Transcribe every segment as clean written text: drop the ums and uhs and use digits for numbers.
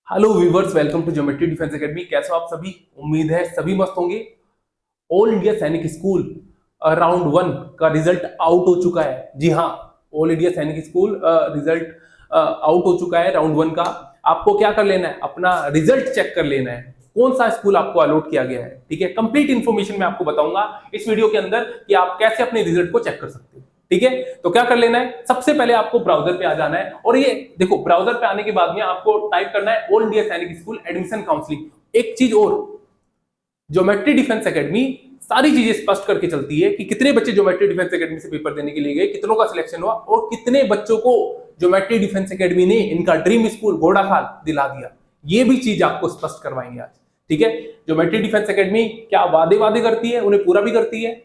Hello viewers, welcome to geometry defence academy. कैसे हो आप सभी? उम्मीद है सभी मस्त होंगे। All India Sainik school round one का रिजल्ट आउट हो चुका है। जी हाँ, all India Sainik school result out हो चुका है राउंड वन का। आपको क्या कर लेना है, अपना रिजल्ट चेक कर लेना है, कौन सा स्कूल आपको अलॉट किया गया है। ठीक है, कंप्लीट इन्फॉर्मेशन मैं आपको बताऊंगा इस वीडियो के अंदर कि आप कैसे अपने रिजल्ट को चेक कर सकते हो। ठीक है, तो क्या कर लेना है, सबसे पहले आपको ब्राउजर पे आ जाना है और ये देखो, ब्राउजर पे आने के बाद में आपको टाइप करना है all India Sainik school admission counselling. एक चीज और, ज्योमेट्री डिफेंस एकेडमी सारी चीजें स्पष्ट करके चलती है कि कितने बच्चे ज्योमेट्री डिफेंस एकेडमी से पेपर देने के लिए गए, कितनों का सिलेक्शन हुआ और कितने बच्चों को ज्योमेट्री डिफेंस एकेडमी ने इनका ड्रीम स्कूल घोड़ाखाल दिला दिया। ये भी चीज आपको स्पष्ट करवाएंगे आज। ठीक है, ज्योमेट्री डिफेंस एकेडमी क्या वादे वादे करती है, उन्हें पूरा भी करती है।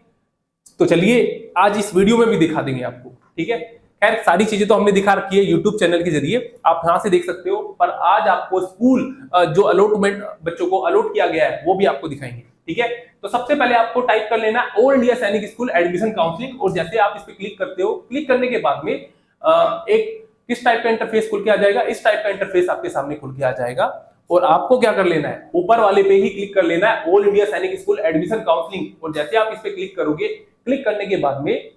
तो चलिए आज इस वीडियो में भी दिखा देंगे आपको। ठीक है, खैर सारी चीजें तो हमने दिखा रखी है यूट्यूब चैनल के जरिए, आप यहां से देख सकते हो, पर आज आपको स्कूल जो अलॉटमेंट बच्चों को अलॉट किया गया है वो भी आपको दिखाएंगे। ठीक है, तो सबसे पहले आपको टाइप कर लेना all India Sainik school admission counselling और जैसे आप इस पर क्लिक करते हो, क्लिक करने के बाद में एक किस टाइप का इंटरफेस खुल के आ जाएगा, इस टाइप का इंटरफेस आपके सामने खुल के आ जाएगा और आपको क्या कर लेना है, ऊपर वाले पे ही क्लिक कर लेना है all India Sainik school admission counselling और जैसे आप इस पे क्लिक करोगे, क्लिक करने के बाद में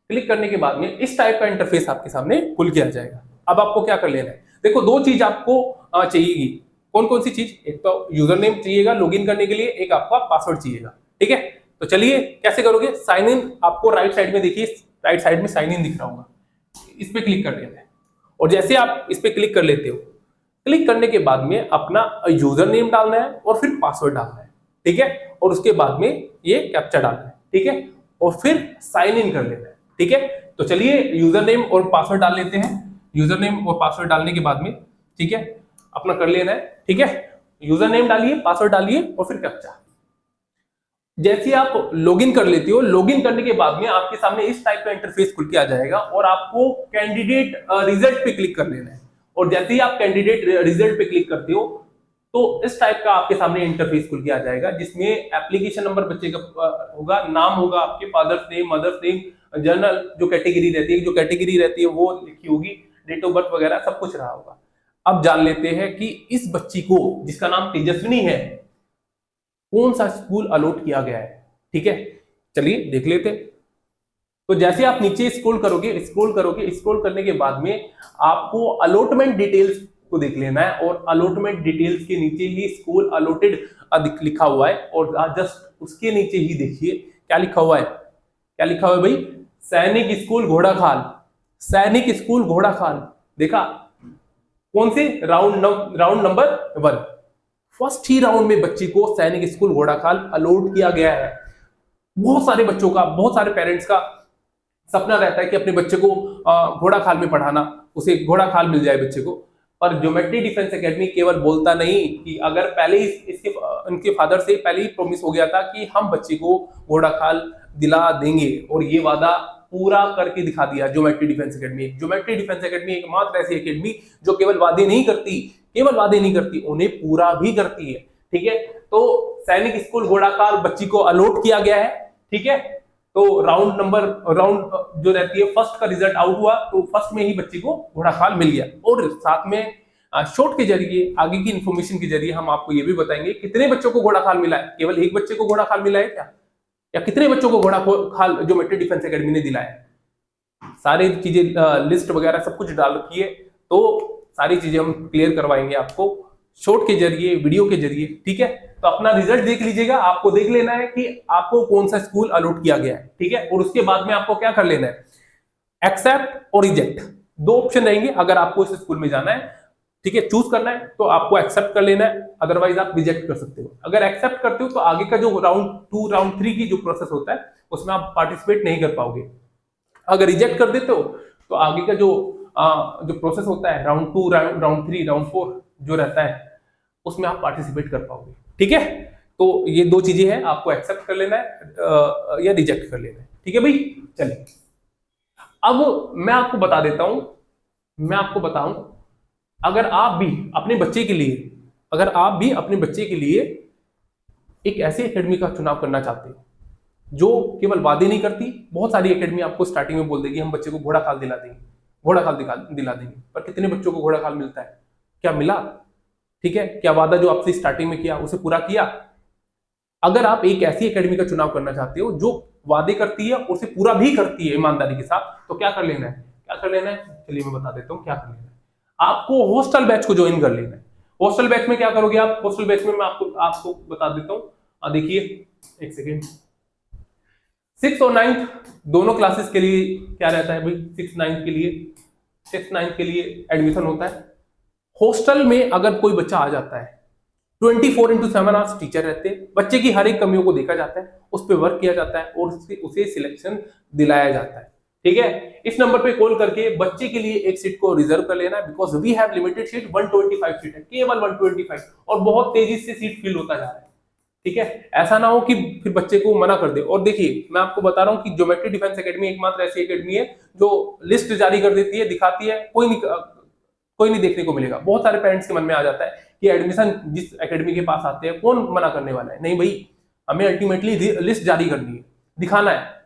इस टाइप का इंटरफेस आपके सामने खुल के आ जाएगा। अब आपको क्या कर लेना है, देखो दो चीज आपको चाहिएगी। कौन कौन सी चीज? एक तो यूजर नेम चाहिएगा लॉगिन करने के लिए, एक आपका पासवर्ड चाहिएगा। ठीक है, तो चलिए कैसे करोगे, साइन इन आपको राइट साइड में देखिए, राइट साइड में साइन इन दिख रहा होगा, इस पे क्लिक कर लेना है और जैसे आप इस पे क्लिक कर लेते हो, क्लिक करने के बाद में अपना यूजर नेम डालना है और फिर पासवर्ड डालना है। ठीक है, और उसके बाद में ये कैप्चा डालना है। ठीक है, और फिर साइन इन कर लेना है। ठीक है, तो चलिए यूजर नेम और पासवर्ड डाल लेते हैं। यूजर नेम और पासवर्ड डालने के बाद में, ठीक है, अपना कर लेना है। ठीक है, यूजर नेम डालिए, पासवर्ड डालिए और फिर कैप्चा। जैसे आप लॉगिन कर लेते हो, लॉगिन करने के बाद में आपके सामने इस टाइप का इंटरफेस खुल के आ जाएगा और आपको कैंडिडेट रिजल्ट पे क्लिक कर लेना है और जैसे ही आप कैंडिडेट रिजल्ट पे क्लिक करते हो तो इस टाइप का आपके सामने इंटरफेस खुल के आ जाएगा जिसमें एप्लीकेशन नंबर बच्चे का होगा, नाम होगा, आपके father's name, mother's name, general जो कैटेगरी रहती है वो लिखी होगी, डेट ऑफ बर्थ वगैरह सब कुछ रहा होगा। अब जान लेते हैं कि इस बच्ची को जिसका नाम तेजस्विनी है कौन सा स्कूल अलॉट किया गया है। ठीक है, चलिए देख लेते हैं। तो जैसे आप नीचे स्क्रॉल करने के बाद में आपको अलॉटमेंट डिटेल्स को देख लेना है और अलॉटमेंट डिटेल्स के नीचे ही स्कूल अलॉटेड लिखा हुआ है और जस्ट उसके नीचे ही देखिए क्या लिखा हुआ है, क्या लिखा हुआ है भाई, सैनिक स्कूल घोड़ाखाल। सैनिक स्कूल घोड़ाखाल, देखा कौन से राउंड नंबर 1, फर्स्ट ही राउंड में बच्ची को सैनिक स्कूल घोड़ाखाल अलॉट किया गया है। बहुत सारे बच्चों का, बहुत सारे पेरेंट्स का सपना रहता है कि अपने बच्चे को घोड़ाखाल में पढ़ाना, उसे घोड़ाखाल मिल जाए बच्चे को। पर ज्योमेट्री डिफेंस एकेडमी केवल बोलता नहीं कि अगर पहले ही उनके फादर से पहले ही प्रॉमिस हो गया था कि हम बच्चे को घोड़ाखाल दिला देंगे और ये वादा पूरा करके दिखा दिया geometry defence academy. Geometry defence academy एकमात्र ऐसी एकेडमी जो केवल वादे नहीं करती, उन्हें पूरा भी करती है। ठीक है, तो सैनिक स्कूल घोड़ाखाल बच्ची को अलॉट किया गया है। ठीक है, तो राउंड जो रहती है, फर्स्ट का रिजल्ट आउट हुआ तो फर्स्ट में ही बच्ची को घोड़ाखाल मिल गया और साथ में शॉर्ट के जरिए, आगे की इंफॉर्मेशन के जरिए हम आपको ये भी बताएंगे कितने बच्चों को घोड़ाखाल मिला है। केवल एक बच्चे को घोड़ाखाल मिला है क्या, या कितने बच्चों को घोड़ाखाल ज्योमेट्री डिफेंस एकेडमी ने दिलाया है। सारी चीजें लिस्ट वगैरह सब कुछ डाल रखी है, तो सारी चीजें हम क्लियर करवाएंगे आपको शॉर्ट के जरिए, वीडियो के जरिए। ठीक है, तो अपना रिजल्ट देख लीजिएगा, आपको देख लेना है कि आपको कौन सा स्कूल अलॉट किया गया है। ठीक है, और उसके बाद में आपको क्या कर लेना है, एक्सेप्ट और रिजेक्ट, दो ऑप्शन रहेंगे अगर आपको इस स्कूल में जाना है। ठीक है, चूज करना है तो आपको एक्सेप्ट कर लेना है, अदरवाइज आप रिजेक्ट कर सकते हो। अगर एक्सेप्ट करते हो तो आगे का जो राउंड 2, राउंड 3 की जो प्रोसेस होता है उसमें आप पार्टिसिपेट नहीं कर पाओगे। अगर रिजेक्ट कर देते हो तो आगे का जो प्रोसेस होता है, राउंड 2, राउंड 3, राउंड 4 जो रहता है उसमें आप पार्टिसिपेट कर पाओगे। ठीक है, तो ये दो चीजें हैं, आपको एक्सेप्ट कर लेना है या रिजेक्ट कर लेना है। ठीक है भाई, चलिए अब मैं आपको बताऊं, अगर आप भी अपने बच्चे के लिए एक ऐसी एकेडमी का चुनाव करना चाहते हो जो केवल वादे नहीं करती, बहुत सारी एकेडमी आपको स्टार्टिंग में बोल देगी हम बच्चे को घोड़ाखाल दिला देंगे, पर कितने बच्चों को घोड़ाखाल मिलता है, क्या मिला? ठीक है, क्या वादा जो आपसे स्टार्टिंग में किया उसे पूरा किया? अगर आप एक ऐसी एकेडमी का चुनाव करना चाहते हो जो वादे करती है और उसे पूरा भी करती है ईमानदारी के साथ, तो क्या कर लेना है? क्या कर लेना है, चलिए मैं बता देता हूँ क्या कर लेना है। आपको हॉस्टल बैच को ज्वाइन कर लेना है। हॉस्टल बैच में क्या करोगे आप? हॉस्टल बैच में मैं आपको आपको बता देता हूँ। देखिए एक सेकेंड, 6 और 9 दोनों क्लासेस के लिए क्या रहता है भाई? 6 9 के लिए एडमिशन होता है। हॉस्टल में अगर कोई बच्चा आ जाता है, 24/7 आवर्स टीचर रहते हैं, बच्चे की हर एक कमियों को देखा जाता है, उस पर वर्क किया जाता है और उसे सिलेक्शन दिलाया जाता है। ठीक है, इस नंबर पे कॉल करके बच्चे के लिए एक सीट को रिजर्व कर लेना है, because we have limited seat, 125 seat है, केवल 125, और बहुत तेजी से सीट फिल होता जा रहा है। ठीक है, ऐसा ना हो कि फिर बच्चे को मना कर दे। और देखिए मैं आपको बता रहा हूँ कि ज्योमेट्री डिफेंस एकेडमी एकमात्र ऐसी एकेडमी है जो लिस्ट जारी कर देती है, दिखाती है, कोई नहीं देखने को मिलेगा। बहुत सारे पेरेंट्स के मन में आ जाता है कि एडमिशन जिस एकेडमी के पास आते हैं कौन मना करने वाला है। नहीं भाई, हमें अल्टीमेटली लिस्ट जारी करनी है, दिखाना है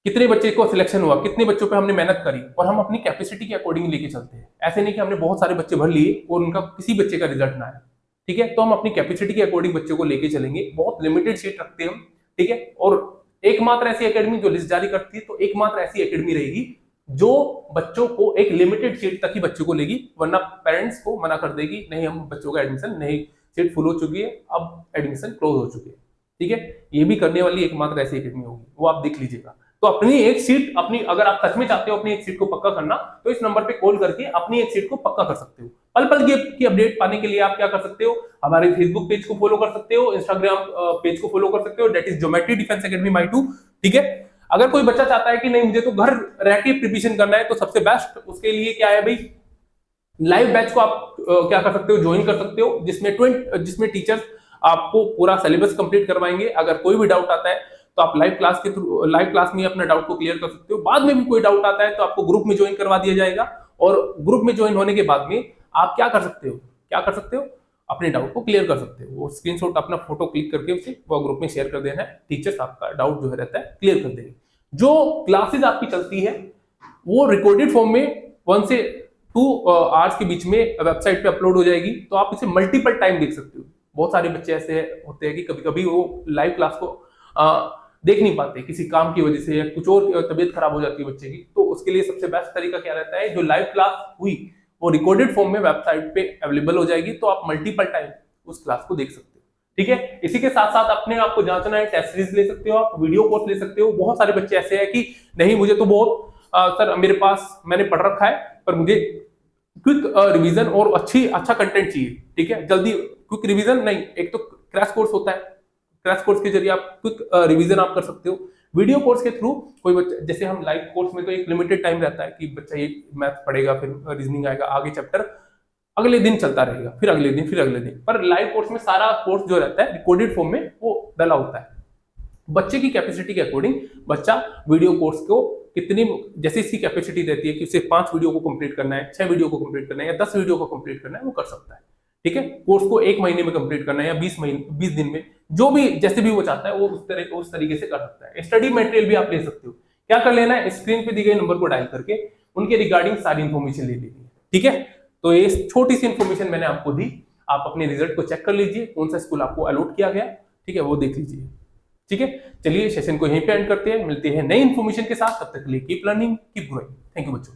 कितने बच्चे को सिलेक्शन हुआ, कितने बच्चों पे हमने मेहनत करी, और हम अपनी कैपेसिटी के अकॉर्डिंग लेके चलते हैं। ऐसे नहीं कि हमने बहुत सारे बच्चे भर लिए और उनका किसी बच्चे का रिजल्ट ना आया। ठीक है, तो हम अपनी कैपेसिटी के अकॉर्डिंग बच्चों को लेके चलेंगे, बहुत लिमिटेड सीट रखते हैं हम। ठीक है, और एकमात्र ऐसी एकेडमी जो लिस्ट जारी करती है, तो एकमात्र ऐसी एकेडमी रहेगी जो बच्चों को एक लिमिटेड सीट तक ही बच्चों को लेगी, वरना पेरेंट्स को मना कर देगी, नहीं हम बच्चों का एडमिशन नहीं, सीट फुल हो चुकी है, अब एडमिशन क्लोज हो चुकी है। ठीक है, ये भी करने वाली एकमात्र ऐसी एकेडमी होगी, वो आप देख लीजिएगा। तो अपनी एक सीट, अपनी अगर आप सच में चाहते हो अपनी एक सीट को पक्का करना, तो इस नंबर पे कॉल करके अपनी एक सीट को पक्का कर सकते हो। पल पल की अपडेट पाने के लिए आप क्या कर सकते हो? हमारे फेसबुक पेज को फॉलो कर सकते हो, इंस्टाग्राम पेज को फॉलो कर सकते हो, that is geometry defence academy माई2। ठीक है, अगर कोई बच्चा चाहता है कि नहीं मुझे तो घर रह के प्रिपरेशन करना है, तो सबसे बेस्ट उसके लिए क्या है भाई? लाइव बैच को आप क्या कर सकते हो? ज्वाइन कर सकते हो, जिसमें टीचर्स आपको पूरा सिलेबस कंप्लीट करवाएंगे। अगर कोई भी डाउट आता है तो आप लाइव क्लास में अपना डाउट को क्लियर कर सकते हो। बाद में भी कोई डाउट आता है तो आपको ग्रुप में ज्वाइन करवा दिया जाएगा, और ग्रुप में ज्वाइन होने के बाद में आप क्या कर सकते हो? अपने डाउट को क्लियर कर सकते हो। वो स्क्रीनशॉट अपना फोटो क्लिक करके उसे वो ग्रुप में शेयर कर देना है, टीचर्स आपका डाउट जो है रहता है क्लियर कर देंगे। जो क्लासेस आपकी चलती है वो रिकॉर्डेड फॉर्म में 1 से 2 आवर्स के बीच में वेबसाइट पे अपलोड हो जाएगी, तो आप इसे मल्टीपल टाइम देख सकते हो। बहुत सारे बच्चे ऐसे होते हैं कि कभी कभी वो लाइव क्लास को देख नहीं पाते किसी काम की वजह से, या कुछ और तबीयत खराब हो जाती है बच्चे की, तो उसके लिए सबसे बेस्ट तरीका क्या रहता है? जो लाइव क्लास हुई वो रिकॉर्डेड फॉर्म में वेबसाइट पे अवेलेबल हो जाएगी, तो आप मल्टीपल टाइम उस क्लास को देख सकते हो। ठीक है, इसी के साथ साथ अपने आप को जांचना है, टेस्ट सीरीज ले सकते हो, आप वीडियो कोर्स ले सकते हो। बहुत सारे बच्चे ऐसे हैं कि नहीं मुझे तो बहुत सर मेरे पास मैंने पढ़ रखा है, पर मुझे क्विक रिवीजन और अच्छा कंटेंट चाहिए। ठीक है, जल्दी क्विक रिवीजन नहीं, एक तो क्रैश कोर्स होता है, क्रैश कोर्स के जरिए आप क्विक रिवीजन आप कर सकते हो। वीडियो कोर्स के थ्रू कोई बच्चा, जैसे हम लाइव कोर्स में तो एक लिमिटेड टाइम रहता है कि बच्चा ये मैथ पढ़ेगा, फिर रीजनिंग आएगा, आगे चैप्टर अगले दिन चलता रहेगा, फिर अगले दिन। पर लाइव कोर्स में सारा कोर्स जो रहता है रिकॉर्डेड फॉर्म में वो डला होता है। बच्चे की कैपेसिटी के अकॉर्डिंग बच्चा वीडियो कोर्स को कितनी, जैसे इसकी कैपेसिटी रहती है कि उसे 5 वीडियो को कंप्लीट करना है, 6 वीडियो को कंप्लीट करना है, या 10 वीडियो को कंप्लीट करना है, वो कर सकता है। ठीक है, कोर्स को 1 महीने में कंप्लीट करना है या 20 दिन में, जो भी जैसे भी वो चाहता है वो उस तरीके से कर सकता है। स्टडी मटेरियल भी आप ले सकते हो। क्या कर लेना है? स्क्रीन पे दी गई नंबर को डायल करके उनके रिगार्डिंग सारी इन्फॉर्मेशन ले लेनी है। ठीक है, तो ये छोटी सी इन्फॉर्मेशन मैंने आपको दी। आप अपने रिजल्ट को चेक कर लीजिए, कौन सा स्कूल आपको अलॉट किया गया। ठीक है, वो देख लीजिए। ठीक है, चलिए सेशन को यहीं पे एंड करते हैं, मिलते हैं नई इन्फॉर्मेशन के साथ। तब तक के लिए keep learning, keep growing. Thank you बच्चों।